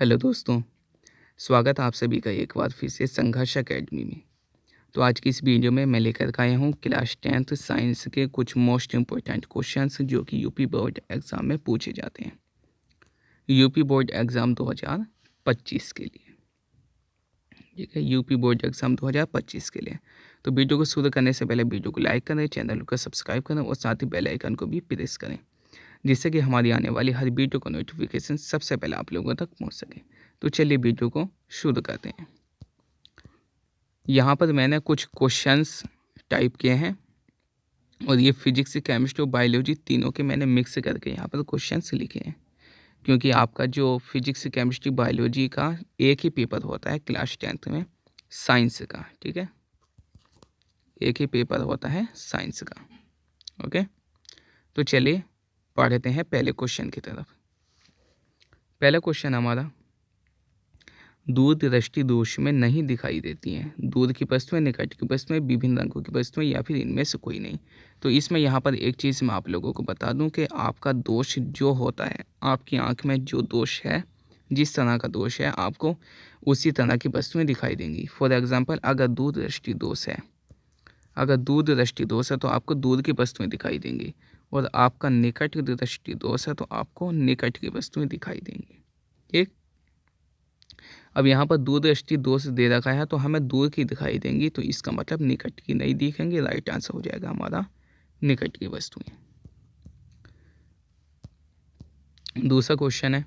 Hello दोस्तों, स्वागत है आप सभी का एक बार फिर से संघर्ष एकेडमी में। तो आज की इस वीडियो में मैं लेकर के आया हूँ क्लास 10th साइंस के कुछ मोस्ट इम्पोर्टेंट क्वेश्चंस जो कि यूपी बोर्ड एग्ज़ाम में पूछे जाते हैं। यूपी बोर्ड एग्ज़ाम 2025 के लिए, ठीक है, यूपी बोर्ड एग्ज़ाम 2025 के लिए। तो वीडियो को शुरू करने से पहले वीडियो को लाइक करें, चैनल को सब्सक्राइब करें और साथ ही बेल आइकन को भी प्रेस करें, जिससे कि हमारी आने वाली हर वीडियो का नोटिफिकेशन सबसे पहले आप लोगों तक पहुंच सके। तो चलिए वीडियो को शुरू करते हैं। यहाँ पर मैंने कुछ क्वेश्चंस टाइप किए हैं और ये फिजिक्स, केमिस्ट्री और बायोलॉजी तीनों के मैंने मिक्स करके यहाँ पर क्वेश्चंस लिखे हैं, क्योंकि आपका जो फिजिक्स, केमिस्ट्री, बायोलॉजी का एक ही पेपर होता है क्लास 10th में साइंस का, ठीक है, एक ही पेपर होता है साइंस का। ओके, तो चलिए पढ़ते हैं पहले क्वेश्चन की तरफ। पहला क्वेश्चन हमारा, दूर दृष्टि दोष में नहीं दिखाई देती हैं। दूर की वस्तुएं, निकट की वस्तुएं, विभिन्न रंगों की वस्तुएं या फिर इनमें से कोई नहीं। तो इसमें यहाँ पर एक चीज़ मैं आप लोगों को बता दूं कि आपका दोष जो होता है, आपकी आंख में जो दोष है, जिस तरह का दोष है, आपको उसी तरह की वस्तुएं दिखाई देंगी। फॉर एग्जाम्पल, अगर दूर दृष्टि दोष है, अगर दूर दृष्टि दोष है तो आपको दूर की वस्तुएं दिखाई देंगी, और आपका निकट दृष्टि दोष है तो आपको निकट की वस्तुएं दिखाई देंगी। ठीक, अब यहाँ पर दूर दृष्टि दोष दे रखा है तो हमें दूर की दिखाई देंगी, तो इसका मतलब निकट की नहीं दिखेंगे। राइट आंसर हो जाएगा हमारा निकट की वस्तुएं। दूसरा क्वेश्चन है,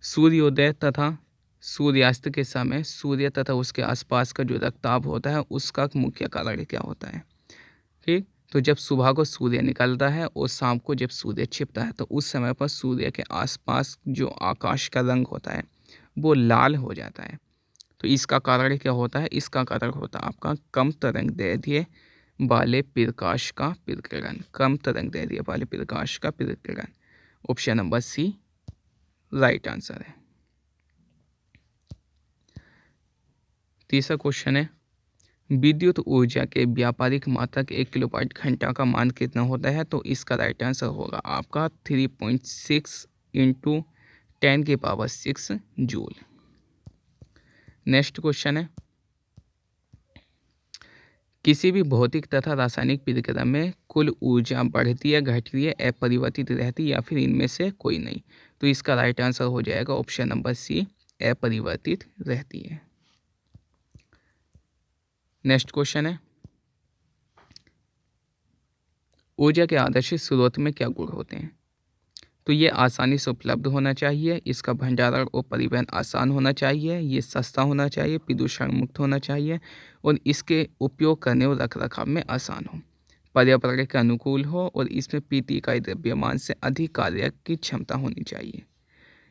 सूर्योदय तथा सूर्यास्त के समय सूर्य तथा उसके आसपास का जो रक्तताप होता है उसका मुख्य कारण क्या होता है। ठीक, तो जब सुबह को सूर्य निकलता है और शाम को जब सूर्य छिपता है तो उस समय पर सूर्य के आसपास जो आकाश का रंग होता है वो लाल हो जाता है। तो इसका कारण क्या होता है? इसका कारण होता है आपका कम तरंग दैर्ध्य वाले प्रकाश का प्रकीर्णन, कम तरंग दैर्ध्य वाले प्रकाश का प्रकीर्णन। Option number C right answer है। तीसरा क्वेश्चन है, विद्युत ऊर्जा के व्यापारिक मात्रक 1 किलोवाट घंटा का मान कितना होता है। तो इसका राइट आंसर होगा आपका 3.6 इंटू 10⁶ जूल। नेक्स्ट क्वेश्चन है, किसी भी भौतिक तथा रासायनिक प्रतिक्रिया में कुल ऊर्जा बढ़ती है, घटती है, अपरिवर्तित रहती है या फिर इनमें से कोई नहीं। तो इसका राइट आंसर हो जाएगा ऑप्शन नंबर सी, अपरिवर्तित रहती है। नेक्स्ट क्वेश्चन है, ऊर्जा के आदर्श स्रोत में क्या गुण होते हैं। तो ये आसानी से उपलब्ध होना चाहिए, इसका भंडारण और परिवहन आसान होना चाहिए, ये सस्ता होना चाहिए, प्रदूषण मुक्त होना चाहिए और इसके उपयोग करने और रखरखाव में आसान हो, पर्यावरण के अनुकूल हो और इसमें प्रति इकाई द्रव्यमान से अधिक कार्य की क्षमता होनी चाहिए।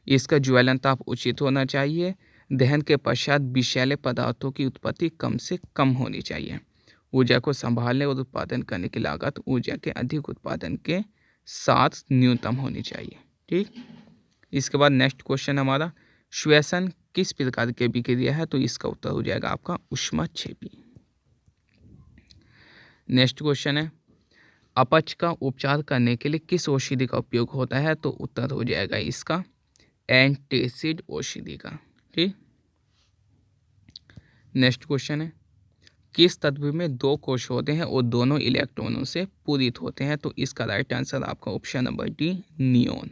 इसका ज्वलन ताप उचित होना चाहिए, दहन के पश्चात विषैले पदार्थों की उत्पत्ति कम से कम होनी चाहिए, ऊर्जा को संभालने और उत्पादन करने की लागत ऊर्जा के अधिक उत्पादन के साथ न्यूनतम होनी चाहिए। ठीक, इसके बाद नेक्स्ट क्वेश्चन हमारा, श्वसन किस प्रकार की अभिक्रिया है। तो इसका उत्तर हो जाएगा आपका ऊष्माक्षेपी। नेक्स्ट क्वेश्चन है, अपच का उपचार करने के लिए किस औषधि का उपयोग होता है। तो उत्तर हो जाएगा इसका एंटासिड औषधि का। ठीक, नेक्स्ट क्वेश्चन है, किस तत्व में 2 कोश होते हैं और दोनों इलेक्ट्रॉनों से पूरित होते हैं। तो इसका राइट आंसर आपका option number D, neon.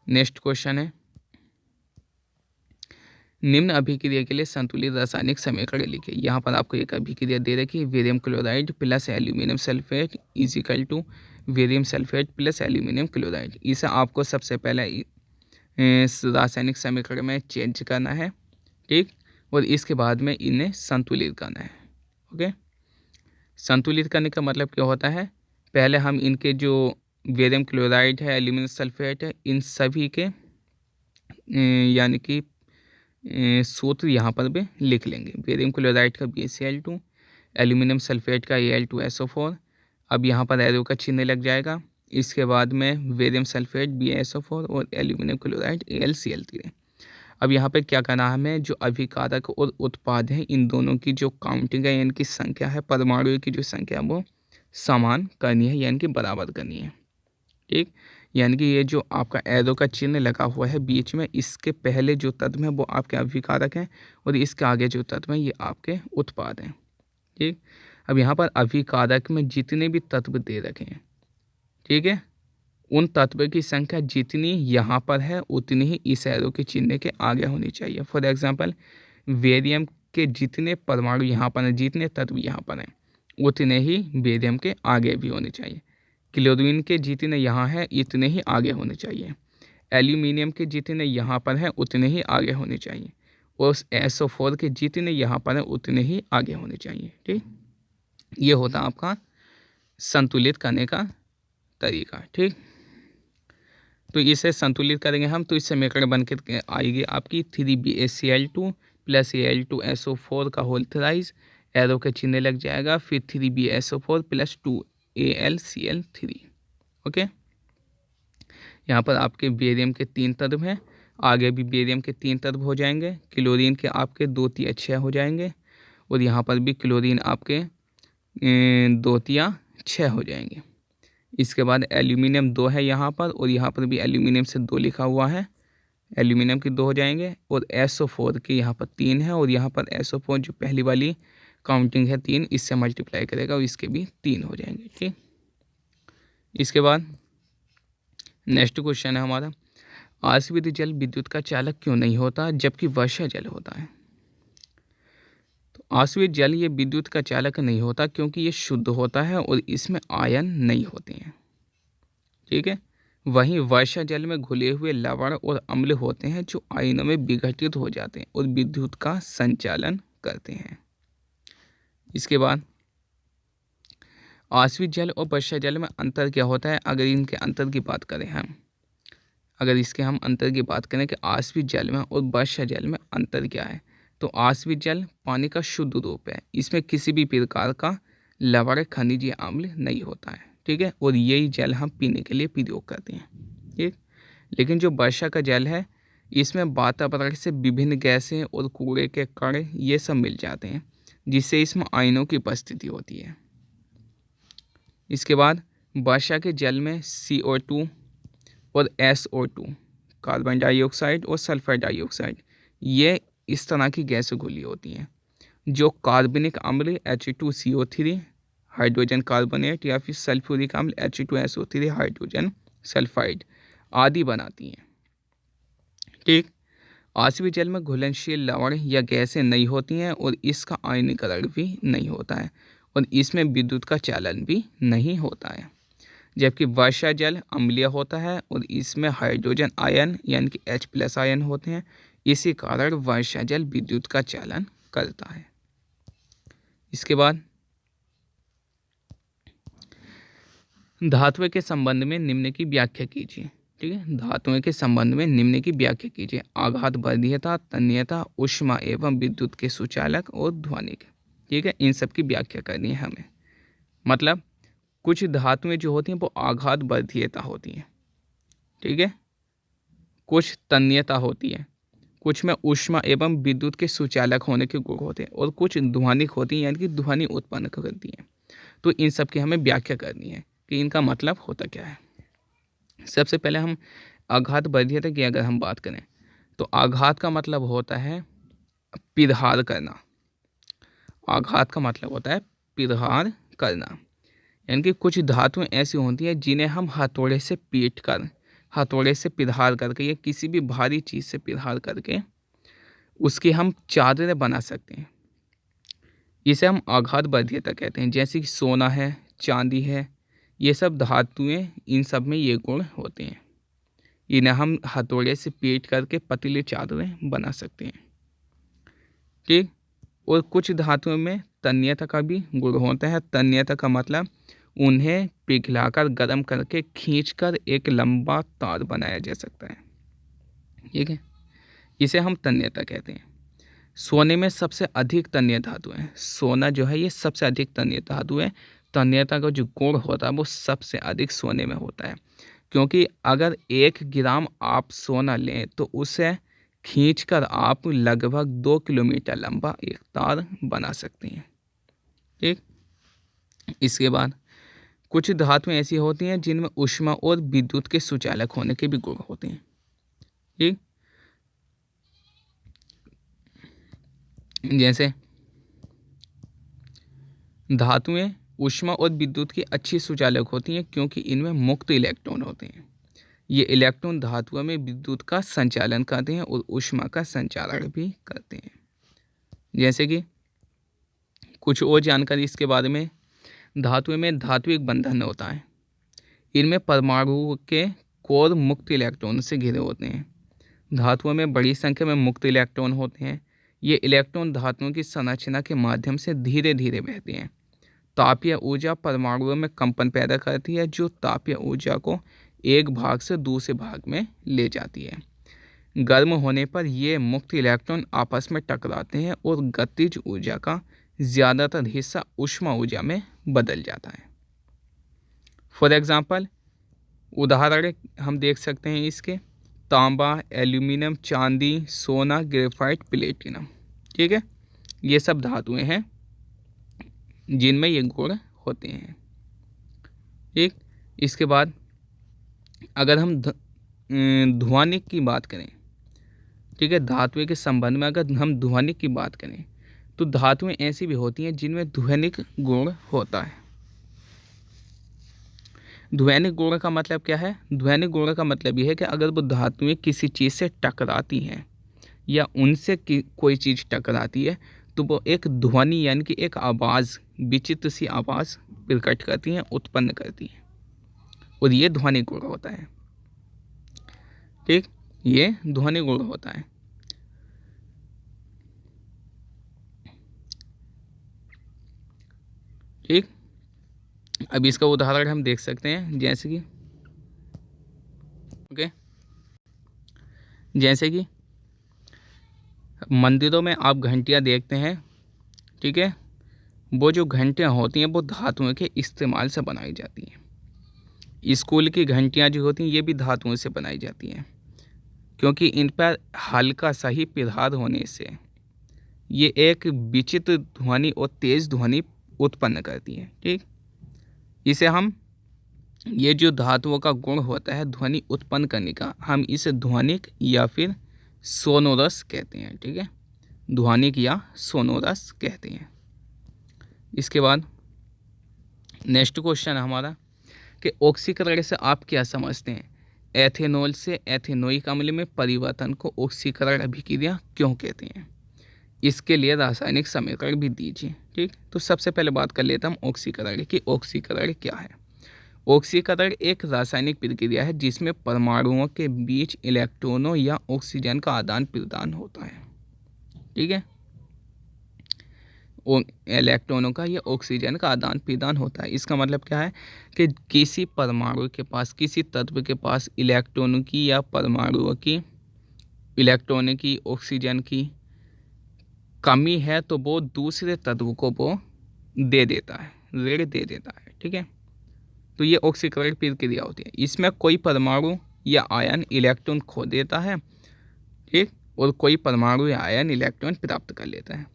Next question है, निम्न अभिक्रिया के लिए संतुलित रासायनिक समीकरण लिखिए। यहाँ पर आपको एक अभिक्रिया दे रखी है, barium chloride plus aluminium sulphate is equal to barium sulphate plus aluminium chloride. इसे आपको सबसे पहले इस रासायनिक समीकरण में चेंज करना है। ठीक, और इसके बाद में इन्हें संतुलित करना है। ओके, संतुलित करने का मतलब क्या होता है, पहले हम इनके जो वेरियम क्लोराइड है, एल्यूमिनियम सल्फेट है, इन सभी के यानी कि सूत्र यहाँ पर भी लिख लेंगे। वेरियम क्लोराइड का BaCl2, एल्यूमिनियम सल्फेट का Al2SO4। अब यहाँ पर एरो का चिन्ह लग जाएगा। इसके बाद में वेरियम सल्फेट BaSO4 और एल्यूमिनियम क्लोराइड AlCl3। अब यहाँ पे क्या करना है, हमें जो अभिकारक और उत्पाद हैं इन दोनों की जो काउंटिंग है, इनकी संख्या है, परमाणु की जो संख्या है वो समान करनी है, यानी कि बराबर करनी है। ठीक, यानी कि ये जो आपका एरो का चिन्ह लगा हुआ है बीच में, इसके पहले जो तत्व हैं वो आपके अभिकारक हैं और इसके आगे जो तत्व हैं ये आपके उत्पाद हैं। ठीक, अब यहाँ पर अभिकारक में जितने भी तत्व दे रखे हैं, ठीक है, उन तत्व की संख्या जितनी यहाँ पर है उतनी ही इस एरो के चिन्ह के आगे होनी चाहिए। फॉर एग्जांपल, बेरियम के जितने परमाणु यहाँ पर हैं, जितने तत्व यहाँ पर हैं, उतने ही बेरियम के आगे भी होने चाहिए। क्लोरीन के जितने यहाँ हैं इतने ही आगे होने चाहिए। एल्यूमिनियम के जितने यहाँ पर हैं उतने ही आगे होने चाहिए। और SO4 के जितने यहाँ पर हैं उतने ही आगे होने चाहिए। ठीक, ये होता आपका संतुलित करने का तरीका। ठीक, तो इसे संतुलित करेंगे हम तो इस समीकरण बन के आएगी आपकी 3BaCl2 + Al2SO4 का होल थ्राइज, एरो के चिन्ह लग जाएगा, फिर 3BaSO4 + 2AlCl3। ओके, यहाँ पर आपके बेरियम के 3 तत्व हैं, आगे भी बेरियम के 3 तत्व हो जाएंगे, क्लोरीन के आपके 2 × 6 हो जाएंगे और यहाँ पर भी क्लोरीन आपके 2 × 6 हो जाएंगे। इसके बाद एल्यूमिनियम 2 है यहाँ पर और यहाँ पर भी एल्यूमिनियम से 2 लिखा हुआ है, एल्यूमिनियम के 2 हो जाएंगे और SO4 के यहाँ पर 3 है और यहाँ पर SO4 जो पहली वाली काउंटिंग है 3, इससे मल्टीप्लाई करेगा और इसके भी 3 हो जाएंगे। ठीक, इसके बाद नेक्स्ट क्वेश्चन है हमारा, आश्रित जल विद्युत का चालक क्यों नहीं होता जबकि वर्षा जल होता है। तो आश्रित जल ये विद्युत का चालक नहीं होता क्योंकि ये शुद्ध होता है और इसमें आयन नहीं होते हैं। ठीक है, वहीं वर्षा जल में घुले हुए लवण और अम्ल होते हैं जो आयनों में विघटित हो जाते हैं और विद्युत का संचालन करते हैं। इसके बाद आश्रित जल और वर्षा जल में अंतर क्या होता है। अगर इनके अंतर की बात करें हम, अगर इसके हम अंतर की बात करें कि आश्रित जल में और वर्षा जल में अंतर क्या है, तो आश्रित जल पानी का शुद्ध रूप है, इसमें किसी भी प्रकार का लवण खनिज या अम्ल नहीं होता है। ठीक है, और यही जल हम पीने के लिए प्रयोग करते हैं। ठीक, लेकिन जो वर्षा का जल है इसमें वातावरण से विभिन्न गैसें और कूड़े के कण ये सब मिल जाते हैं जिससे इसमें आयनों की उपस्थिति होती है। इसके बाद वर्षा के जल में CO2 और SO2 कार्बन डाइऑक्साइड और सल्फर डाइऑक्साइड ये इस तरह की गैसें घुली होती हैं जो कार्बनिक अम्ल H2CO3 हाइड्रोजन कार्बोनेट या फिर सल्फ्यूरिक अम्ल H2SO3 हाइड्रोजन सल्फाइड आदि बनाती हैं। ठीक, आश्रित जल में घुलनशील लवण या गैसें नहीं होती हैं और इसका आयनीकरण भी नहीं होता है और इसमें विद्युत का चालन भी नहीं होता है। जबकि वर्षा जल अम्लीय होता है और इसमें हाइड्रोजन आयन यानी कि H+ आयन होते हैं, इसी कारण वर्षा जल विद्युत का चालन करता है। इसके बाद धातुओं के संबंध में निम्न की व्याख्या कीजिए। ठीक है, धातुओं के संबंध में निम्न की व्याख्या कीजिए। आघात वर्धीयता, तन्यता, ऊष्मा एवं विद्युत के सुचालक और ध्वनिक। ठीक है, इन सब की व्याख्या करनी है हमें। मतलब कुछ धातुएं जो होती हैं वो आघात वर्धीयता होती हैं, ठीक है, कुछ तन्यता होती है, कुछ में ऊष्मा एवं विद्युत के सुचालक होने के गुण होते हैं और कुछ ध्वनिक होती हैं यानी कि ध्वनि उत्पन्न करती हैं। तो इन सब की हमें व्याख्या करनी है कि इनका मतलब होता क्या है। सबसे पहले हम आघात वर्धीयता की अगर हम बात करें तो आघात का मतलब होता है प्रहार करना। आघात का मतलब होता है प्रहार करना, यानी कि कुछ धातुएं ऐसी होती हैं जिन्हें हम हथौड़े से पीट कर, हथौड़े से प्रहार करके या किसी भी भारी चीज़ से प्रहार करके उसकी हम चादरें बना सकते हैं। इसे हम आघात वर्धीयता कहते हैं। जैसे कि सोना है, चांदी है, ये सब धातुएं, इन सब में ये गुण होते हैं। इन्हें हम हथौड़े से पीट करके पतली चादरें बना सकते हैं। ठीक, और कुछ धातुओं में तन्यता का भी गुण होता है। तन्यता का मतलब उन्हें पिघलाकर गर्म करके खींचकर एक लंबा तार बनाया जा सकता है। ठीक है, इसे हम तन्यता कहते हैं। सोने में सबसे अधिक तन्य धातु है। सोना जो है ये सबसे अधिक तन्य धातु है। तन्यता का जो गुण होता है वो सबसे अधिक सोने में होता है, क्योंकि अगर 1 ग्राम आप सोना लें तो उसे खींचकर आप लगभग 2 किलोमीटर लंबा एक तार बना सकते हैं। ठीक, इसके बाद कुछ धातुएं ऐसी होती हैं जिनमें ऊष्मा और विद्युत के सुचालक होने के भी गुण होते हैं। ठीक, जैसे धातुएं ऊष्मा और विद्युत की अच्छी सुचालक होती हैं क्योंकि इनमें मुक्त इलेक्ट्रॉन होते हैं। ये इलेक्ट्रॉन धातुओं में विद्युत का संचालन करते हैं और ऊष्मा का संचारण भी करते हैं। जैसे कि कुछ और जानकारी इसके बारे में, धातुओं में धात्विक बंधन होता है। इनमें परमाणु के कोर मुक्त इलेक्ट्रॉन से घिरे होते हैं। धातुओं में बड़ी संख्या में मुक्त इलेक्ट्रॉन होते हैं। ये इलेक्ट्रॉन धातुओं की संरचना के माध्यम से धीरे धीरे बहते हैं। तापीय ऊर्जा परमाणुओं में कंपन पैदा करती है जो तापीय ऊर्जा को एक भाग से दूसरे भाग में ले जाती है। गर्म होने पर ये मुक्त इलेक्ट्रॉन आपस में टकराते हैं और गतिज ऊर्जा का ज़्यादातर हिस्सा ऊष्मा ऊर्जा में बदल जाता है। फॉर एग्जाम्पल, उदाहरण हम देख सकते हैं इसके, तांबा, एल्यूमिनियम, चांदी, सोना, ग्रेफाइट, प्लेटिनम। ठीक है, ये सब धातुएं हैं जिनमें ये गुण होते हैं। ठीक, इसके बाद अगर हम ध्वनिक की बात करें, ठीक है, धातुएं के संबंध में अगर हम ध्वनिक की बात करें तो धातुएं ऐसी भी होती हैं जिनमें ध्वनिक गुण होता है। ध्वनिक गुण का मतलब क्या है? ध्वनिक गुण का मतलब यह है कि अगर वो धातुएं किसी चीज़ से टकराती हैं या उनसे कोई चीज़ टकराती है तो वो एक ध्वनि यानी कि एक आवाज़, विचित्र सी आवाज़ प्रकट करती हैं, उत्पन्न करती हैं, और ये ध्वनिक गुण होता है। ठीक, ये ध्वनिक गुण होता है। ठीक, अब इसका उदाहरण हम देख सकते हैं, जैसे कि जैसे कि मंदिरों में आप घंटियां देखते हैं। ठीक है, वो जो घंटियां होती हैं वो धातुओं के इस्तेमाल से बनाई जाती हैं। स्कूल की घंटियां जो होती हैं ये भी धातुओं से बनाई जाती हैं क्योंकि इन पर हल्का सा ही प्रहार होने से ये एक विचित्र ध्वनि और तेज ध्वनि उत्पन्न करती है। ठीक, इसे हम, ये जो धातुओं का गुण होता है ध्वनि उत्पन्न करने का, हम इसे ध्वनिक या फिर सोनोरस कहते हैं। ठीक है, ध्वनिक या सोनोरस कहते हैं। इसके बाद नेक्स्ट क्वेश्चन है हमारा कि ऑक्सीकरण से आप क्या समझते हैं? एथेनॉल से एथेनोइक अम्ल में परिवर्तन को ऑक्सीकरण अभिक्रिया क्यों कहते हैं? इसके लिए रासायनिक समीकरण भी दीजिए। ठीक, तो सबसे पहले बात कर लेता हम ऑक्सीकरण की। ऑक्सीकरण क्या है? ऑक्सीकरण एक रासायनिक प्रक्रिया है जिसमें परमाणुओं के बीच इलेक्ट्रॉनों या ऑक्सीजन का आदान प्रदान होता है। ठीक है, इलेक्ट्रॉनों का या ऑक्सीजन का आदान प्रदान होता है। इसका मतलब क्या है कि किसी परमाणु के पास, किसी तत्व के पास इलेक्ट्रॉनों की या परमाणुओं की, इलेक्ट्रॉनों की, ऑक्सीजन की कमी है तो वो दूसरे तत्व को वो दे देता है, ऋण दे देता है। ठीक है, तो ये ऑक्सीकरण प्रक्रिया होती है। इसमें कोई परमाणु या आयन इलेक्ट्रॉन खो देता है, ठीक, और कोई परमाणु या आयन इलेक्ट्रॉन प्राप्त कर लेता है।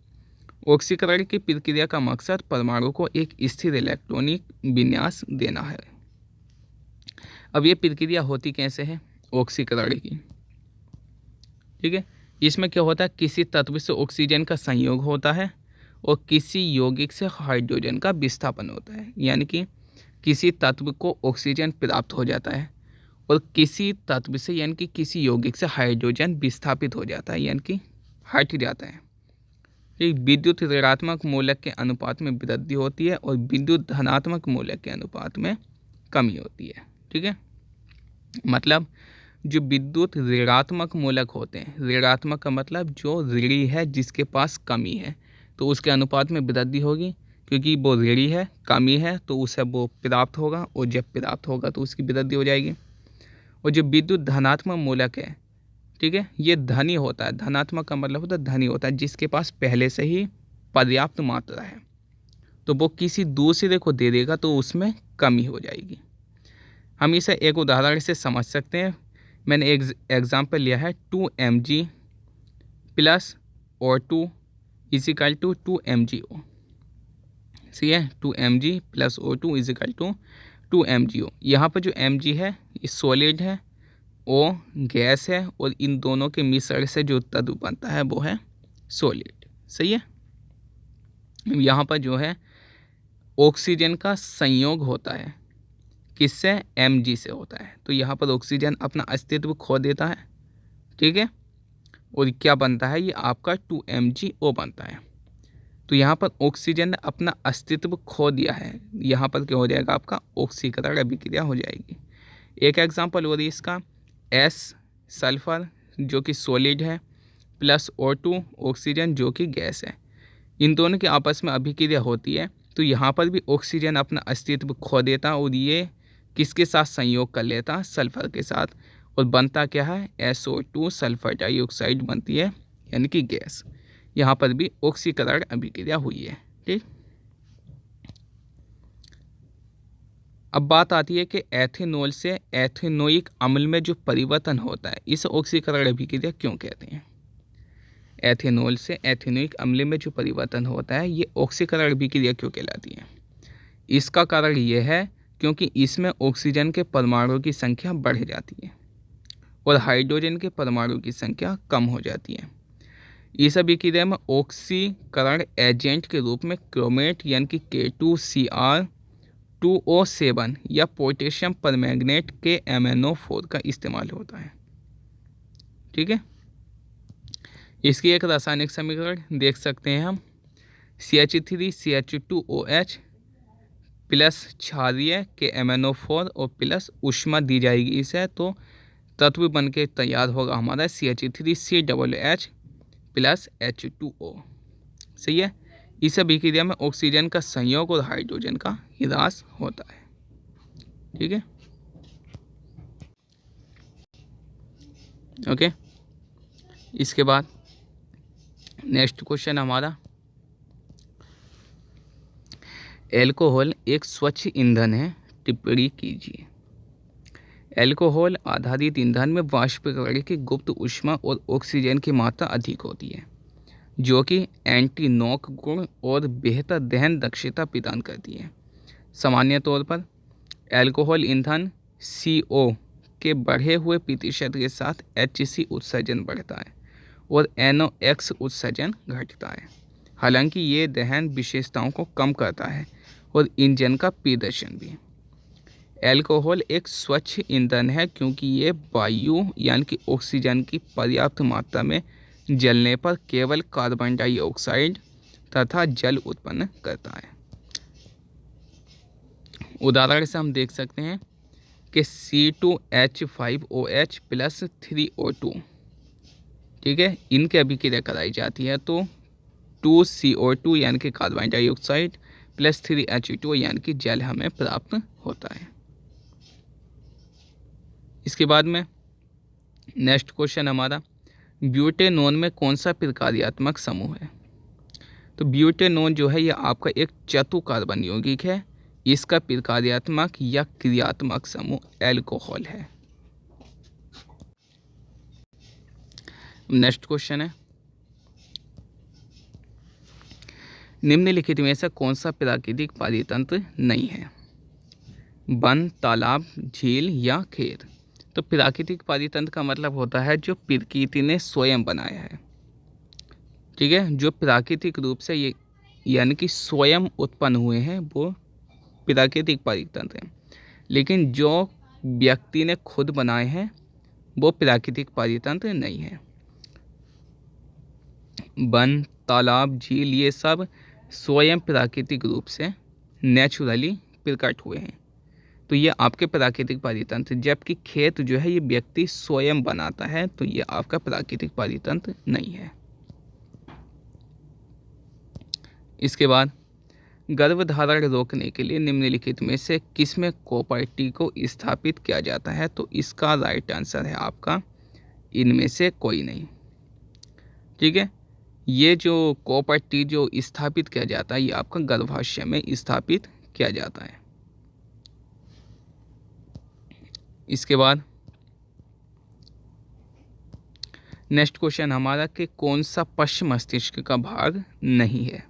ऑक्सीकरण की प्रक्रिया का मकसद परमाणु को एक स्थिर इलेक्ट्रॉनिक विन्यास देना है। अब ये प्रक्रिया होती कैसे है ऑक्सीकरण की? ठीक है, इसमें क्या होता है, किसी तत्व से ऑक्सीजन का संयोग होता है और किसी यौगिक से हाइड्रोजन का विस्थापन होता है। यानी कि किसी तत्व को ऑक्सीजन प्राप्त हो जाता है और किसी तत्व से यानी कि किसी यौगिक से हाइड्रोजन विस्थापित हो जाता है, यानी कि हट जाता है। एक विद्युत ऋणात्मक मूलक के अनुपात में वृद्धि होती है और विद्युत धनात्मक मूलक के अनुपात में कमी होती है। ठीक है, मतलब जो विद्युत ऋणात्मक मूलक होते हैं, ऋणात्मक का मतलब जो ऋणी है, जिसके पास कमी है, तो उसके अनुपात में वृद्धि होगी क्योंकि वो ऋणी है, कमी है, तो उसे वो प्राप्त होगा और जब प्राप्त होगा तो उसकी वृद्धि हो जाएगी। और जो विद्युत धनात्मक मूलक है, ठीक है, ये धनी होता है। धनात्मक का मतलब होता है धनी होता है, जिसके पास पहले से ही पर्याप्त मात्रा है, तो वो किसी दूसरे को दे देगा तो उसमें कमी हो जाएगी। हम इसे एक उदाहरण से समझ सकते हैं। मैंने एक एग्जाम्पल लिया है 2 mg plus O2 equal to 2 mgO। सही है, 2 mg plus O2 equal to 2mgO। यहाँ पर जो mg है ये सॉलिड है, O गैस है, और इन दोनों के मिश्रण से जो तत्व बनता है वो है सॉलिड। सही है। यहाँ पर जो है ऑक्सीजन का संयोग होता है, किससे? Mg से होता है। तो यहाँ पर ऑक्सीजन अपना अस्तित्व खो देता है, ठीक है, और क्या बनता है? ये आपका 2mgO बनता है। तो यहाँ पर ऑक्सीजन ने अपना अस्तित्व खो दिया है, यहाँ पर क्या हो जाएगा? आपका ऑक्सीकरण अभिक्रिया हो जाएगी। एक एग्जांपल और इसका, S सल्फर जो कि सॉलिड है प्लस O2 ऑक्सीजन जो कि गैस है, इन दोनों की आपस में अभिक्रिया होती है। तो यहाँ पर भी ऑक्सीजन अपना अस्तित्व खो देता और ये किसके साथ संयोग कर लेता? सल्फर के साथ, और बनता क्या है? SO2 सल्फर डाइऑक्साइड बनती है, यानी कि गैस। यहाँ पर भी ऑक्सीकरण अभिक्रिया हुई है, ठीक। अब बात आती है कि एथेनॉल से एथेनोइक अम्ल में जो परिवर्तन होता है, इस ऑक्सीकरण अभिक्रिया क्यों कहते हैं? एथेनॉल से एथेनोइक अम्ल में जो परिवर्तन होता है, ये ऑक्सीकरण अभिक्रिया क्यों कहलाती है? इसका कारण ये है क्योंकि इसमें ऑक्सीजन के परमाणुओं की संख्या बढ़ जाती है और हाइड्रोजन के परमाणुओं की संख्या कम हो जाती है। इस अभिक्रिया में ऑक्सीकरण एजेंट के रूप में क्रोमेट यानी कि K2Cr2O7 या पोटेशियम परमैंगनेट KMnO4 का इस्तेमाल होता है, ठीक है। इसकी एक रासायनिक समीकरण देख सकते हैं हम, CH3CH2OH प्लस क्षारीय KMnO4 और प्लस ऊष्मा दी जाएगी इसे, तो तत्व बन के तैयार होगा हमारा CH3COOH प्लस H2O। सही है। इस अभिक्रिया में ऑक्सीजन का संयोग और हाइड्रोजन का ह्रास होता है, ठीक है, ओके। इसके बाद नेक्स्ट क्वेश्चन हमारा, एल्कोहल एक स्वच्छ ईंधन है, टिप्पणी कीजिए। एल्कोहल आधारित ईंधन में वाष्पीकरण की गुप्त ऊष्मा और ऑक्सीजन की मात्रा अधिक होती है, जो कि एंटी नॉक गुण और बेहतर दहन दक्षता प्रदान करती है। सामान्य तौर पर एल्कोहल ईंधन CO के बढ़े हुए प्रतिशत के साथ HC उत्सर्जन बढ़ता है और NOx उत्सर्जन घटता है। हालांकि ये दहन विशेषताओं को कम करता है और इंजन का प्रदर्शन भी। एल्कोहल एक स्वच्छ ईंधन है क्योंकि ये वायु यानी कि ऑक्सीजन की पर्याप्त मात्रा में जलने पर केवल कार्बन डाइऑक्साइड तथा जल उत्पन्न करता है। उदाहरण से हम देख सकते हैं कि C2H5OH प्लस 3O2, ठीक है, इनकी अभिक्रिया कराई जाती है तो 2CO2 यानी कि कार्बन डाइऑक्साइड प्लस 3H2 यानी कि जल हमें प्राप्त होता है। इसके बाद में नेक्स्ट क्वेश्चन हमारा, ब्यूटेनॉन में कौन सा प्रकार्यात्मक समूह है? तो ब्यूटेनॉन जो है ये आपका एक चतु कार्बन यौगिक है, इसका प्रकार्यात्मक या क्रियात्मक समूह एल्कोहल है। नेक्स्ट क्वेश्चन है, निम्नलिखित में से कौन सा प्राकृतिक पारितंत्र नहीं है? वन, तालाब, झील या खेत? तो प्राकृतिक पारितंत्र का मतलब होता है जो प्रकृति ने स्वयं बनाया है, ठीक है, जो प्राकृतिक रूप से ये यानी कि स्वयं उत्पन्न हुए हैं वो प्राकृतिक पारितंत्र हैं। लेकिन जो व्यक्ति ने खुद बनाए हैं वो प्राकृतिक पारितंत्र नहीं है। वन, तालाब, झील ये सब स्वयं प्राकृतिक रूप से नेचुरली प्रकट हुए हैं, तो ये आपके प्राकृतिक पारितंत्र। जबकि खेत जो है ये व्यक्ति स्वयं बनाता है, तो ये आपका प्राकृतिक पारितंत्र नहीं है। इसके बाद, गर्भधारण रोकने के लिए निम्नलिखित में से किसमें कॉपर टी को स्थापित किया जाता है? तो इसका राइट आंसर है आपका इनमें से कोई नहीं, ठीक है। ये जो कॉपर टी जो स्थापित किया जाता है ये आपका गर्भाशय में स्थापित किया जाता है। इसके बाद नेक्स्ट क्वेश्चन हमारा कि कौन सा पश्चिम मस्तिष्क का भाग नहीं है?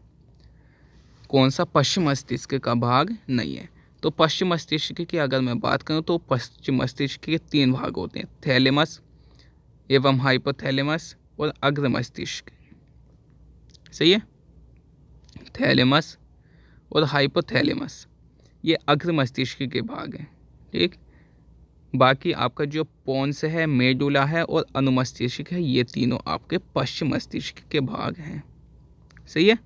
कौन सा पश्चिम मस्तिष्क का भाग नहीं है? तो पश्चिम मस्तिष्क की अगर मैं बात करूं तो पश्चिम मस्तिष्क के 3 भाग होते हैं, थैलेमस एवं हाइपोथैलेमस और अग्र मस्तिष्क। सही है, थैलेमस और हाइपोथैलेमस ये अग्र मस्तिष्क के भाग हैं। ठीक, बाकी आपका जो पोन्स है, मेडुला है और अनुमस्तिष्क है, ये तीनों आपके पश्चिम मस्तिष्क के भाग हैं। सही है,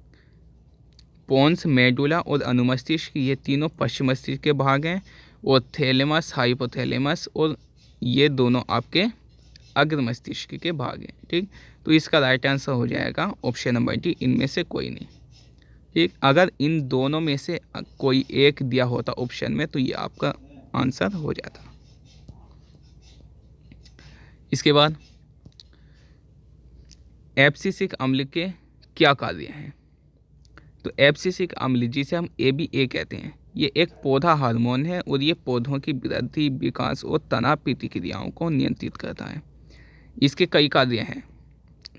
पोन्स, मेडुला और अनुमस्तिष्क ये तीनों पश्चिम मस्तिष्क के भाग हैं, और थैलेमस, हाइपोथैलेमस और ये दोनों आपके अग्र मस्तिष्क के भाग हैं। ठीक, तो इसका राइट आंसर हो जाएगा ऑप्शन नंबर डी, इनमें से कोई नहीं। ठीक, अगर इन दोनों में से कोई एक दिया होता ऑप्शन में तो ये आपका आंसर हो जाता। इसके बाद एब्सिसिक अम्ल के क्या कार्य हैं? तो एब्सिसिक अम्ल जिसे हम ABA कहते हैं, ये एक पौधा हार्मोन है और ये पौधों की वृद्धि, विकास और तनाव प्रतिक्रियाओं को नियंत्रित करता है। इसके कई कार्य हैं,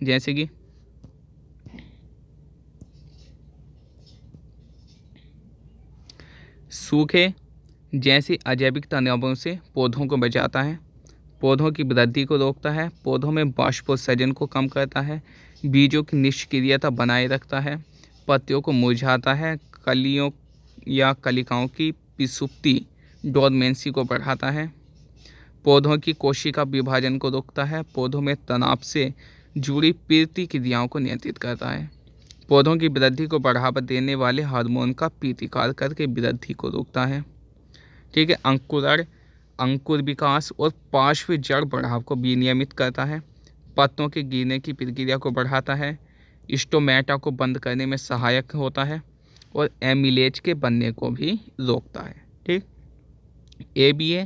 जैसे कि सूखे जैसे अजैविक तनावों से पौधों को बचाता है, पौधों की वृद्धि को रोकता है, पौधों में बाष्पोत्सर्जन को कम करता है, बीजों की निष्क्रियता बनाए रखता है, पत्तियों को मुरझाता है, कलियों या कलिकाओं की विसुप्ति डोरमेंसी को बढ़ाता है, पौधों की कोशिका विभाजन को रोकता है, पौधों में तनाव से जुड़ी प्रतिक्रियाओं को नियंत्रित करता है, पौधों की वृद्धि को बढ़ावा देने वाले हार्मोन का प्रतिकार करके वृद्धि को रोकता है। ठीक है, अंकुरण, अंकुर विकास और पार्श्व जड़ बढ़ाव को विनियमित करता है, पत्तों के गिरने की प्रक्रिया को बढ़ाता है, स्टोमेटा को बंद करने में सहायक होता है और एमिलेज के बनने को भी रोकता है। ठीक, ABA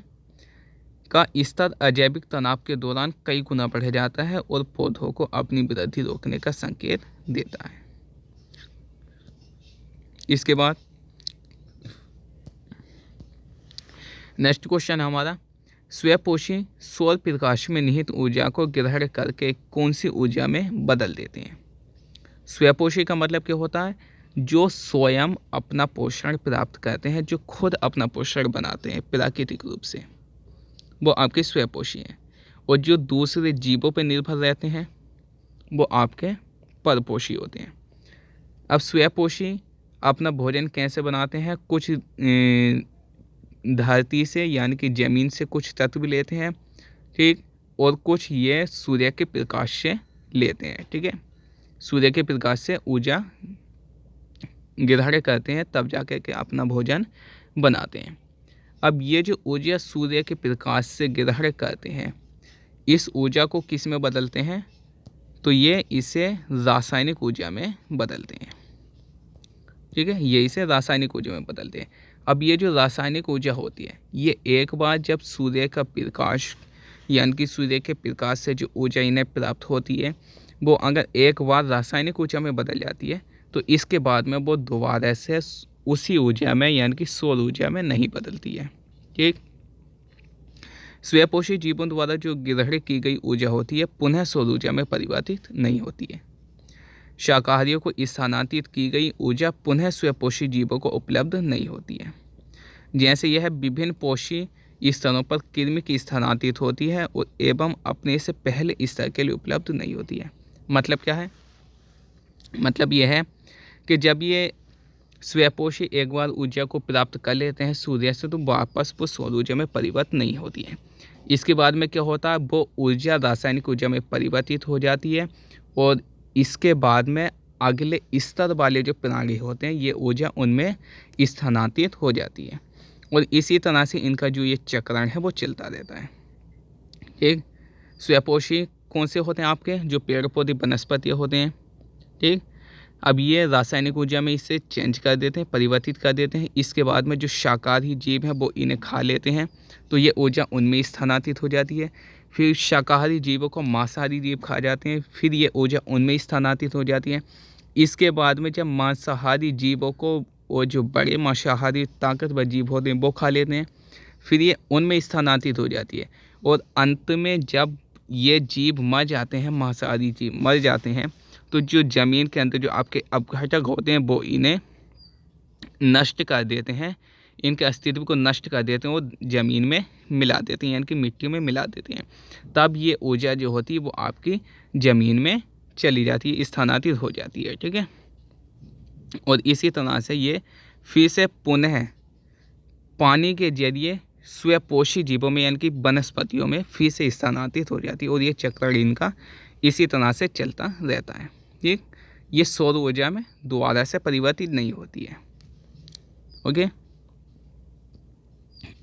का स्तर अजैविक तनाव के दौरान कई गुना बढ़ जाता है और पौधों को अपनी वृद्धि रोकने का संकेत देता है। इसके बाद नेक्स्ट क्वेश्चन है हमारा, स्वपोषी सौर प्रकाश में निहित ऊर्जा को ग्रहण करके कौन सी ऊर्जा में बदल देते हैं? स्वपोषी का मतलब क्या होता है? जो स्वयं अपना पोषण प्राप्त करते हैं, जो खुद अपना पोषण बनाते हैं प्राकृतिक रूप से, वो आपके स्वपोषी हैं, और जो दूसरे जीवों पर निर्भर रहते हैं वो आपके परपोषी होते हैं। अब स्वपोषी अपना भोजन कैसे बनाते हैं? कुछ धरती से यानी कि ज़मीन से कुछ तत्व लेते हैं, ठीक, और कुछ ये सूर्य के प्रकाश से लेते हैं। ठीक है, सूर्य के प्रकाश से ऊर्जा ग्रहण करते हैं, तब जाकर के अपना भोजन बनाते हैं। अब ये जो ऊर्जा सूर्य के प्रकाश से ग्रहण करते हैं, इस ऊर्जा को किस में बदलते हैं? तो ये इसे रासायनिक ऊर्जा में बदलते हैं। ठीक है, ये इसे रासायनिक ऊर्जा में बदलते हैं। अब ये जो रासायनिक ऊर्जा होती है, ये एक बार जब सूर्य का प्रकाश यानी कि सूर्य के प्रकाश से जो ऊर्जा इन्हें प्राप्त होती है, वो अगर एक बार रासायनिक ऊर्जा में बदल जाती है तो इसके बाद में वो दोबारा से उसी ऊर्जा में यानी कि सौर ऊर्जा में नहीं बदलती है। ठीक, स्वपोषी जीवों द्वारा जो ग्रहण की गई ऊर्जा होती है पुनः सौर ऊर्जा में परिवर्तित नहीं होती है। शाकाहारियों को स्थानांतरित की गई ऊर्जा पुनः स्वपोषी जीवों को उपलब्ध नहीं होती है। जैसे यह विभिन्न पोषी स्तरों पर कृमि की स्थानांतरित होती है और एवं अपने से पहले स्तर के लिए उपलब्ध नहीं होती है। मतलब क्या है? मतलब यह है कि जब ये स्वपोषी एक बार ऊर्जा को प्राप्त कर लेते हैं सूर्य से, तो वापस वो सौर ऊर्जा में परिवर्तित नहीं होती है। इसके बाद में क्या होता है? वो ऊर्जा रासायनिक ऊर्जा में परिवर्तित हो जाती है और इसके बाद में अगले स्तर वाले जो प्राणी होते हैं, ये ऊर्जा उनमें स्थानांतरित हो जाती है और इसी तरह से इनका जो ये चक्रण है वो चलता रहता है। ठीक, स्वपोषी कौन से होते हैं? आपके जो पेड़ पौधे वनस्पति होते हैं। ठीक, अब ये रासायनिक ऊर्जा में इसे चेंज कर देते हैं, परिवर्तित कर देते हैं। इसके बाद में जो शाकाहारी जीव हैं वो इन्हें खा लेते हैं, तो ये ऊर्जा उनमें स्थानांतरित हो जाती है। फिर शाकाहारी जीवों को मांसाहारी जीव खा जाते हैं, फिर ये ऊर्जा उनमें स्थानांतरित हो जाती है। इसके बाद में जब मांसाहारी जीवों को वो जो बड़े मांसाहारी ताकतवर जीव होते हैं वो खा लेते हैं, फिर ये उनमें स्थानांतरित हो जाती है और अंत में जब ये जीव मर जाते हैं, मांसाहारी जीव मर जाते हैं, तो जो ज़मीन के अंदर जो आपके अपघटक होते हैं वो इन्हें नष्ट कर देते हैं, इनके अस्तित्व को नष्ट कर देते हैं और ज़मीन में मिला देते हैं, यानी कि मिट्टी में मिला देते हैं। तब ये ऊर्जा जो होती है वो आपकी ज़मीन में चली जाती है, स्थानांतरित हो जाती है। ठीक है, और इसी तरह से ये फिर से पुनः पानी के जरिए स्वपोषी जीवों में यानी कि वनस्पतियों में फिर से स्थानांतरित हो जाती है, और ये चक्र इनका इसी तरह से चलता रहता है। ठीक, ये सौर ऊर्जा में दोबारा से परिवर्तित नहीं होती है। ओके,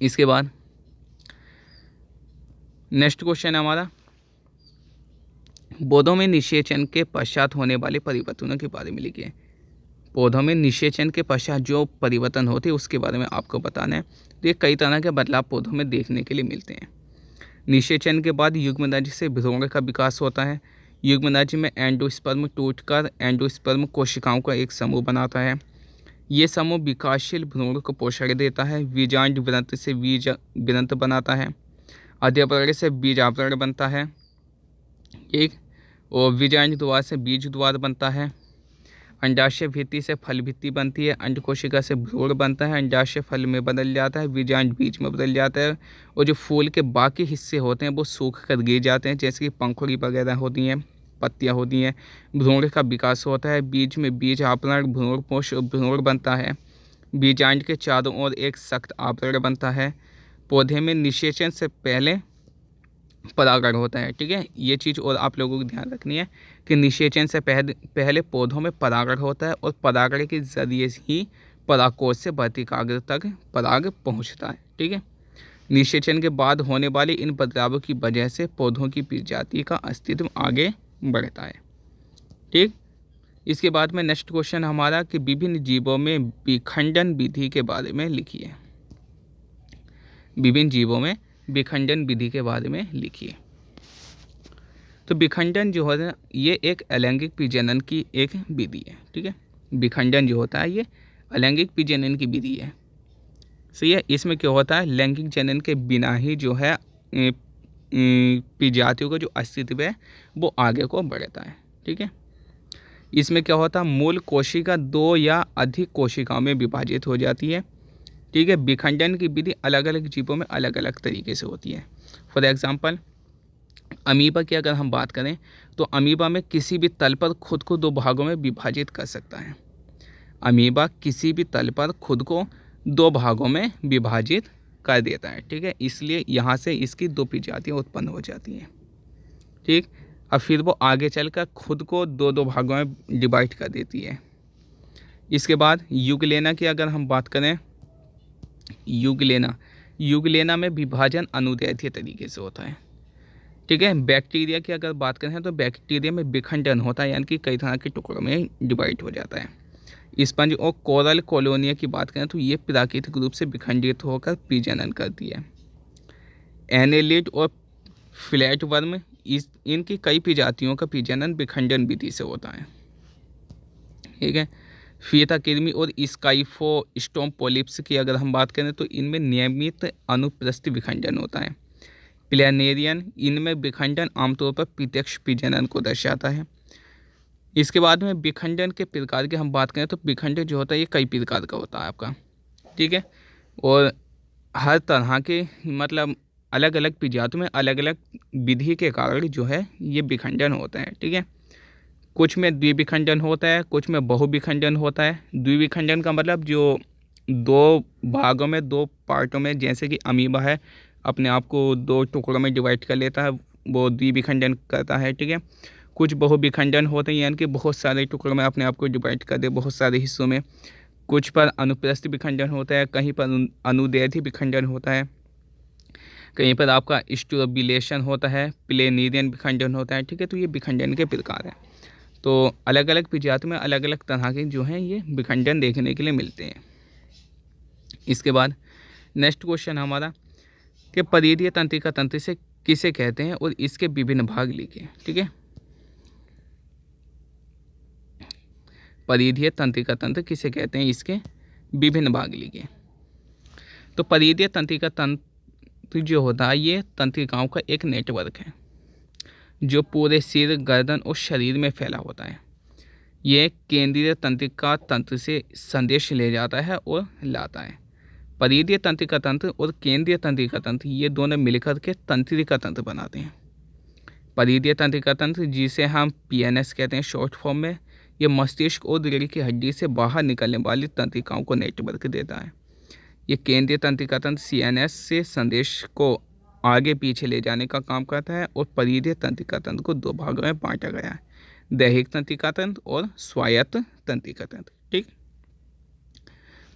इसके बाद नेक्स्ट क्वेश्चन है हमारा, पौधों में निषेचन के पश्चात होने वाले परिवर्तनों के बारे में लिखिए। पौधों में निषेचन के पश्चात जो परिवर्तन होते हैं उसके बारे में आपको बताना है। तो ये कई तरह के बदलाव पौधों में देखने के लिए मिलते हैं। निषेचन के बाद युग्मनज से भ्रूण का विकास होता है। युग्मनज में एंडोस्पर्म टूटकर एंडोस्पर्म कोशिकाओं का एक समूह बनाता है। ये समूह विकासशील भ्रूण को पोषण देता है। बीजांड वृंत से बीज वृंत बनाता है। अध्यपरण से बीज आवरण बनता है। एक और बीजांड द्वार से बीज द्वार बनता है। अंडाशय भित्ति से फल भित्ति बनती है। अंड कोशिका से भ्रूण बनता है। अंडाशय फल में बदल जाता है। बीजांड बीज में बदल जाता है, और जो फूल के बाकी हिस्से होते हैं वो सूख कर गिर जाते हैं, जैसे कि पंखुड़ी वगैरह होती हैं, पत्तियां होती हैं। भ्रूण का विकास होता है। बीज में बीज आवरण, भ्रूणपोष और भ्रूण बनता है। बीजांड के चारों ओर एक सख्त आवरण बनता है। पौधे में निषेचन से पहले परागण होता है। ठीक है, ये चीज़ और आप लोगों को ध्यान रखनी है कि निषेचन से पहले पौधों में परागण होता है, और परागण के जरिए ही परागकोश से वर्तिकाग्र तक पराग पहुंचता है। ठीक है, निषेचन के बाद होने वाले इन बदलावों की वजह से पौधों की प्रजाति का अस्तित्व आगे बढ़ता है। ठीक, इसके बाद में नेक्स्ट क्वेश्चन हमारा कि विभिन्न जीवों में विखंडन विधि के बारे में लिखिए। विभिन्न जीवों में विखंडन विधि के बारे में लिखिए। तो विखंडन जो होता है ये एक अलैंगिक प्रजनन की एक विधि है। ठीक है, विखंडन जो होता है ये अलैंगिक प्रजनन की विधि है। सही है, इसमें क्या होता है, लैंगिक जनन के बिना ही जो है प्रजातियों का जो अस्तित्व है वो आगे को बढ़ता है। ठीक है, इसमें क्या होता है, मूल कोशिका 2 या अधिक कोशिकाओं में विभाजित हो जाती है। ठीक है, विखंडन की विधि अलग अलग जीवों में अलग अलग तरीके से होती है। फॉर एग्जांपल अमीबा की अगर हम बात करें तो अमीबा में किसी भी तल पर खुद को 2 भागों में विभाजित कर सकता है। अमीबा किसी भी तल पर खुद को 2 भागों में विभाजित कर देता है। ठीक है, इसलिए यहाँ से इसकी 2 प्रजातियाँ उत्पन्न हो जाती हैं। ठीक, और फिर वो आगे चलकर खुद को 2-2 भागों में डिवाइड कर देती है। इसके बाद युगलेना की अगर हम बात करें, युगलेना में विभाजन अनुदैर्ध्य तरीके से होता है। ठीक है, बैक्टीरिया की अगर बात करें तो बैक्टीरिया में विखंडन होता है, यानी कि कई तरह के टुकड़ों में डिवाइड हो जाता है। स्पंज और कोरल कॉलोनिया की बात करें तो ये प्राकृतिक रूप से विखंडित होकर प्रजनन करती है। एनेलिड और फ्लैट वर्म इनकी कई प्रजातियों का प्रजनन विखंडन विधि से होता है। ठीक है, फीता कृमि और स्काइफोस्टोम पॉलिप्स की अगर हम बात करें तो इनमें नियमित अनुप्रस्थ विखंडन होता है। प्लेनेरियन, इनमें विखंडन आमतौर पर प्रत्यक्ष प्रजनन को दर्शाता है। इसके बाद में विखंडन के प्रकार की हम बात करें तो विखंडन जो होता है ये कई प्रकार का होता है आपका। ठीक है, और हर तरह के मतलब अलग अलग प्रजातियों में अलग अलग विधि के कारण जो है ये विखंडन होता है। ठीक है, कुछ में द्विविखंडन होता है, कुछ में बहुविखंडन होता है। द्विविखंडन का मतलब जो 2 भागों में 2 पार्टों में, जैसे कि अमीबा है अपने आप को 2 टुकड़ों में डिवाइड कर लेता है, वो द्विविखंडन करता है। ठीक है, कुछ बहुविखंडन होते हैं, यानी कि बहुत सारे टुकड़ों में अपने आप को डिवाइड कर दे, बहुत सारे हिस्सों में। कुछ पर अनुप्रस्थ विखंडन होता है, कहीं पर अनुदैर्ध्य विखंडन होता है, कहीं पर आपका स्ट्रोबिलेशन होता है, प्लेनेरियन विखंडन होता है। ठीक है, तो ये विखंडन के प्रकार हैं। तो अलग अलग प्रजाति में अलग अलग तरह के जो हैं ये विखंडन देखने के लिए मिलते हैं। इसके बाद नेक्स्ट क्वेश्चन हमारा कि परिधीय तंत्रिका तंत्र से किसे कहते हैं और इसके विभिन्न भाग लिखे। ठीक है, परिधीय तंत्रिका तंत्र किसे कहते हैं, इसके विभिन्न भाग लिखे। तो परिधीय तंत्रिका तंत्र जो होता है ये तंत्रिकाओं का एक नेटवर्क है जो पूरे सिर, गर्दन और शरीर में फैला होता है। ये केंद्रीय तंत्रिका तंत्र से संदेश ले जाता है और लाता है। परिधीय तंत्रिका तंत्र और केंद्रीय तंत्रिका तंत्र ये दोनों मिलकर के तंत्रिका तंत्र बनाते हैं। परिधीय तंत्रिका तंत्र जिसे हम पीएनएस कहते हैं शॉर्ट फॉर्म में, ये मस्तिष्क और रीढ़ की हड्डी से बाहर निकलने वाली तंत्रिकाओं को नेटवर्क देता है। ये केंद्रीय तंत्रिका तंत्र सीएनएस से संदेश को आगे पीछे ले जाने का काम करता है। और परिधीय तंत्रिका तंत्र को दो भागों में बांटा गया है, दैहिक तंत्रिका तंत्र और स्वायत्त तंत्रिका तंत्र। ठीक,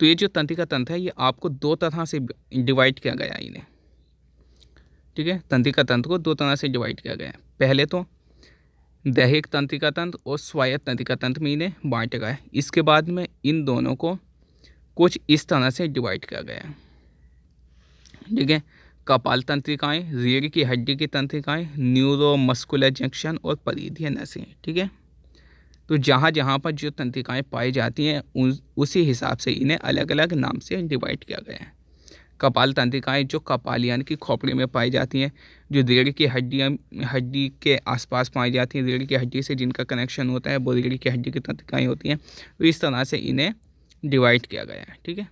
तो ये जो तंत्रिका तंत्र है ये आपको दो तरह से डिवाइड किया गया है इन्हें। ठीक है, तंत्रिका तंत्र को दो तरह से डिवाइड किया गया है। पहले तो दैहिक तंत्रिका तंत्र और स्वायत्त तंत्रिका तंत्र में इन्हें बांटा गया है। इसके बाद में इन दोनों को कुछ इस तरह से डिवाइड किया गया है। ठीक है, कपाल तंत्रिकाएं, रीढ़ की हड्डी की तंत्रिकाएं, न्यूरोमस्कुलर जंक्शन और परिधीय नसें। ठीक है, तो जहाँ जहाँ पर जो तंत्रिकाएं पाई जाती हैं उसी हिसाब से इन्हें अलग अलग नाम से डिवाइड किया गया है। कपाल तंत्रिकाएं जो कपाल यानी कि खोपड़ी में पाई जाती हैं, जो रीढ़ की हड्डी के आसपास पाई जाती हैं, रीढ़ की हड्डी से जिनका कनेक्शन होता है वो रीढ़ की हड्डी की तंत्रिकाएं होती हैं। तो इस तरह से इन्हें डिवाइड किया गया है। ठीक है,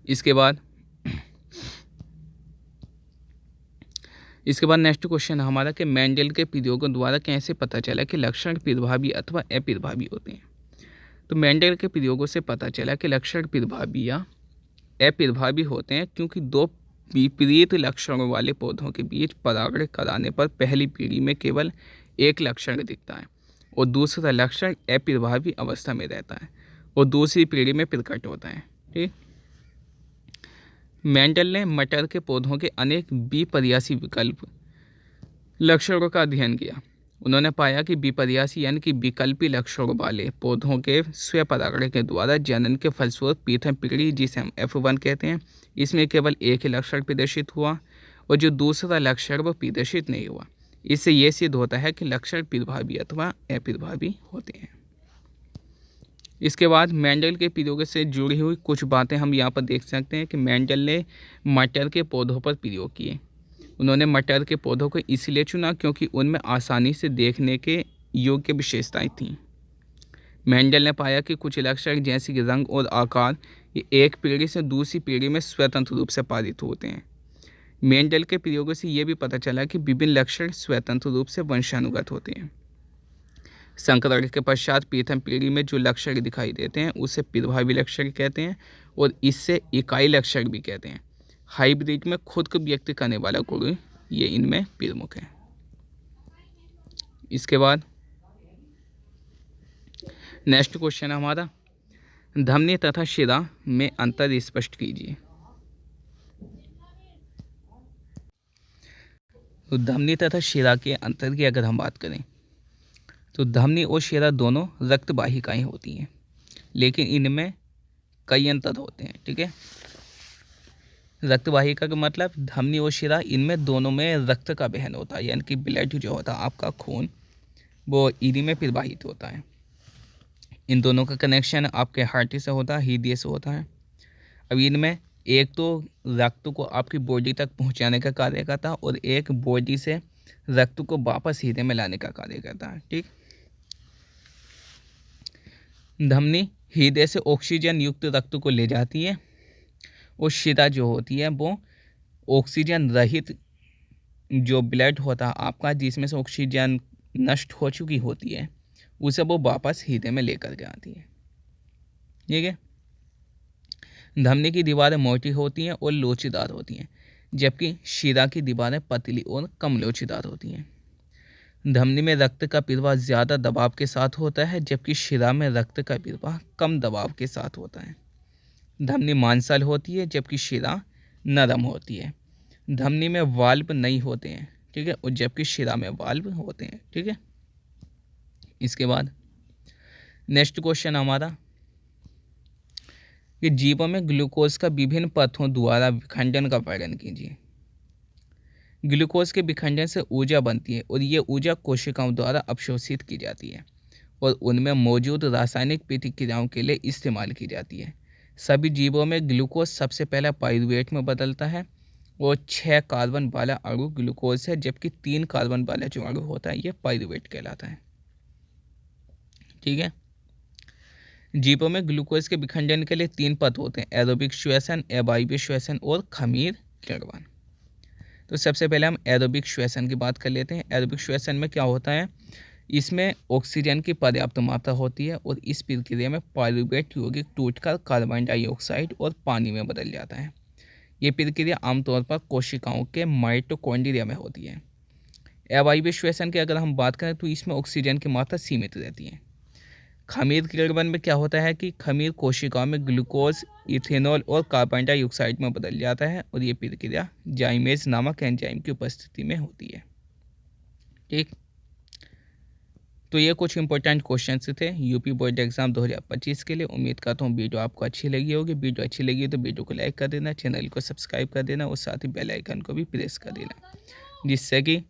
इसके बाद नेक्स्ट क्वेश्चन हमारा कि मेंडल के प्रयोगों द्वारा कैसे पता चला कि लक्षण प्रभावी अथवा अप्रभावी होते हैं। तो मेंडल के प्रयोगों से पता चला कि लक्षण प्रभावी या अप्रभावी होते हैं क्योंकि दो विपरीत लक्षणों वाले पौधों के बीच परागण कराने पर पहली पीढ़ी में केवल एक लक्षण दिखता है और दूसरा लक्षण अप्रभावी अवस्था में रहता है और दूसरी पीढ़ी में प्रकट होता है। ठीक, मेंडल ने मटर के पौधों के अनेक विपर्यासी विकल्प लक्षणों का अध्ययन किया। उन्होंने पाया कि विपर्यासी यानी कि विकल्पी लक्षणों वाले पौधों के स्वपरागण के द्वारा जनन के फलस्वरूप प्रथम पीढ़ी जिसे हम F1 कहते हैं, इसमें केवल एक ही लक्षण प्रदर्शित हुआ और जो दूसरा लक्षण वो प्रदर्शित नहीं हुआ। इससे यह सिद्ध होता है कि लक्षण प्रभावी अथवा अप्रभावी होते हैं। इसके बाद मेंडल के प्रयोग से जुड़ी हुई कुछ बातें हम यहाँ पर देख सकते हैं कि मेंडल ने मटर के पौधों पर प्रयोग किए। उन्होंने मटर के पौधों को इसलिए चुना क्योंकि उनमें आसानी से देखने के योग्य विशेषताएं थीं। मेंडल ने पाया कि कुछ लक्षण जैसे कि रंग और आकार ये एक पीढ़ी से दूसरी पीढ़ी में स्वतंत्र रूप से पारित होते हैं। मेंडल के प्रयोगों से ये भी पता चला कि विभिन्न लक्षण स्वतंत्र रूप से वंशानुगत होते हैं। संकरण के पश्चात प्रथम पीढ़ी में जो लक्षण दिखाई देते हैं उसे प्रभावी लक्षण कहते हैं और इससे इकाई लक्षण भी कहते हैं। हाइब्रिड में खुद को व्यक्त करने वाला गुण ये इनमें प्रमुख है। इसके बाद नेक्स्ट क्वेश्चन है हमारा, धमनी तथा शिरा में अंतर स्पष्ट कीजिए। तो धमनी तथा शिरा के अंतर की अगर हम बात करें तो धमनी और शिरा दोनों रक्त वाहिकाएं होती हैं, लेकिन इनमें कई अंतर होते हैं। ठीक है, रक्त वाहिका का मतलब धमनी और शिरा इनमें दोनों में रक्त का वहन होता है, यानी कि ब्लड जो होता है आपका खून वो इन्हीं में प्रवाहित होता है। इन दोनों का कनेक्शन आपके हार्ट से होता है, हृदय से होता है। अब इनमें एक तो रक्त को आपकी बॉडी तक पहुंचाने का कार्य करता है और एक बॉडी से रक्त को वापस हृदय में लाने का कार्य करता है। ठीक, धमनी हृदय से ऑक्सीजन युक्त रक्त को ले जाती है और शिरा जो होती है वो ऑक्सीजन रहित जो ब्लड होता है आपका जिसमें से ऑक्सीजन नष्ट हो चुकी होती है उसे वो वापस हृदय में लेकर के आती है। ठीक है, धमनी की दीवारें मोटी होती हैं और लोचीदार होती हैं, जबकि शिरा की दीवारें पतली और कम लोचीदार होती हैं। धमनी में रक्त का प्रवाह ज़्यादा दबाव के साथ होता है, जबकि शिरा में रक्त का प्रवाह कम दबाव के साथ होता है। धमनी मांसल होती है जबकि शिरा नरम होती है। धमनी में वाल्व नहीं होते हैं, ठीक है, और जबकि शिरा में वाल्व होते हैं। ठीक है, इसके बाद नेक्स्ट क्वेश्चन हमारा कि जीवों में ग्लूकोज का विभिन्न पथों द्वारा विखंडन का वर्णन कीजिए। ग्लूकोज के विखंडन से ऊर्जा बनती है और ये ऊर्जा कोशिकाओं द्वारा अवशोषित की जाती है और उनमें मौजूद रासायनिक प्रतिक्रियाओं के लिए इस्तेमाल की जाती है। सभी जीवों में ग्लूकोज सबसे पहले पाइरूवेट में बदलता है और 6 कार्बन वाला अणु ग्लूकोज है, जबकि 3 कार्बन वाला जो अणु होता है ये पाइरूवेट कहलाता है। ठीक है, जीवों में ग्लूकोज के विखंडन के लिए 3 पथ होते हैं, एरोबिक श्वसन, अवायवीय श्वसन और खमीर किण्वन। तो सबसे पहले हम एरोबिक श्वसन की बात कर लेते हैं। एरोबिक श्वसन में क्या होता है, इसमें ऑक्सीजन की पर्याप्त मात्रा होती है और इस प्रक्रिया में पायरुवेट यौगिक टूटकर कार्बन डाइऑक्साइड और पानी में बदल जाता है। ये प्रक्रिया आमतौर पर कोशिकाओं के माइटोकॉन्ड्रिया में होती है। अवायवीय श्वसन की अगर हम बात करें तो इसमें ऑक्सीजन की मात्रा सीमित रहती है। खमीर किण्वन में क्या होता है कि खमीर कोशिकाओं में ग्लूकोज, इथेनॉल और कार्बन डाइऑक्साइड में बदल जाता है और ये प्रक्रिया जाइमेज नामक एंजाइम की उपस्थिति में होती है। ठीक, तो ये कुछ इंपॉर्टेंट क्वेश्चंस थे यूपी बोर्ड एग्जाम 2025 के लिए। उम्मीद करता हूँ वीडियो आपको अच्छी लगी होगी। वीडियो अच्छी लगी तो वीडियो को लाइक कर देना, चैनल को सब्सक्राइब कर देना और साथ ही बेल आइकन को भी प्रेस कर देना, जिससे कि